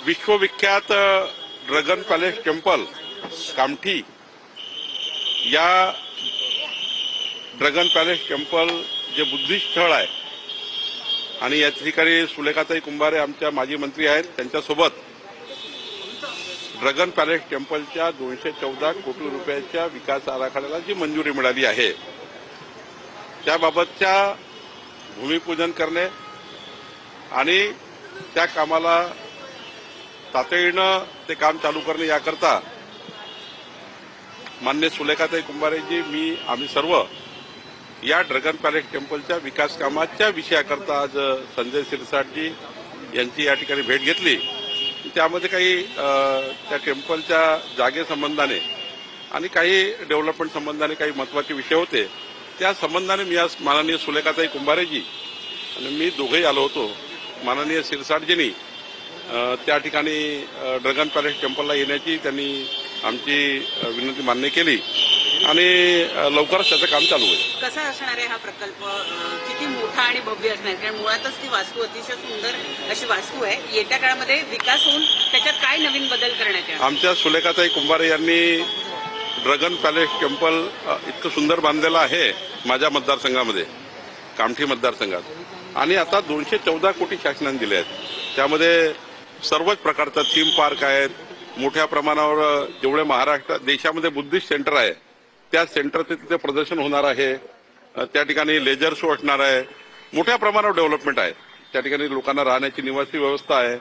विश्वविख्यात dragon palace temple Kamthi या dragon palace temple जे बुद्धिस्ट स्थळ आहे आणि या ठिकाणी सुलेखाताई कुंभारे आमच्या माजी मंत्री आहेत, त्यांच्यासोबत ड्रॅगन पॅलेस टेम्पलच्या 214 कोटी रुपयाच्या विकास आराखड्याला जी मंजुरी मिळाली आहे त्याबाबतच्या भूमिपूजन करणे आणि त्या कामाला तातडीनं ते काम चालू करणे याकरता माननीय सुलेखाताई कुंभारेजी, आम्ही सर्व या ड्रॅगन पॅलेस टेम्पलच्या विकास कामाच्या विषयाकरता आज संजय शिरसाटजी यांची या ठिकाणी भेट घेतली। त्यामध्ये काही त्या टेम्पलच्या जागेसंबंधाने आणि काही डेव्हलपमेंट संबंधाने काही महत्त्वाचे विषय होते। त्या संबंधाने मी आज माननीय सुलेखाताई कुंभारेजी आणि मी दोघेही आलो होतो। माननीय शिरसाटजींनी त्या ठिकाणी ड्रॅगन पॅलेस टेम्पलला येण्याची त्यांनी आमची विनंती मान्य केली आणि लवकरच त्याचं काम चालू होईल। कसा असणार आहे हा प्रकल्प, किती मोठा आणि भव्य असणार? कारण मुळातच ती वास्तू अतिशय सुंदर अशी वास्तू आहे। येत्या काळामध्ये विकास होऊन त्याच्यात काय नवीन बदल करण्यात येणार? आमच्या सुलेखाताई कुंभारे यांनी ड्रॅगन पॅलेस टेम्पल इतकं सुंदर बांधलेलं आहे माझ्या मतदारसंघामध्ये, कामठी मतदारसंघात, आणि आता 214 कोटी शासनाने दिले आहेत। त्यामध्ये सर्वच प्रकारचा थीम पार्क आहेत, मोठ्या प्रमाणावर जेवढे महाराष्ट्र देशामध्ये बुद्धिस्ट सेंटर आहे त्या सेंटरचे तिथे प्रदर्शन होणार आहे। त्या ठिकाणी लेजर शो असणार आहे, मोठ्या प्रमाणावर डेव्हलपमेंट आहे। त्या ठिकाणी लोकांना राहण्याची निवासी व्यवस्था आहे,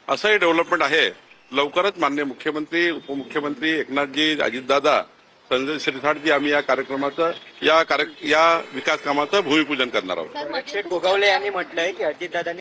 असंही डेव्हलपमेंट आहे। लवकरच माननीय मुख्यमंत्री, उपमुख्यमंत्री एकनाथजी, अजितदादा, संजय शिरसाटजी आम्ही या कार्यक्रमाचं या विकास कामाचं भूमिपूजन करणार आहोत। गोगावले यांनी म्हटलंय की अजितदादांनी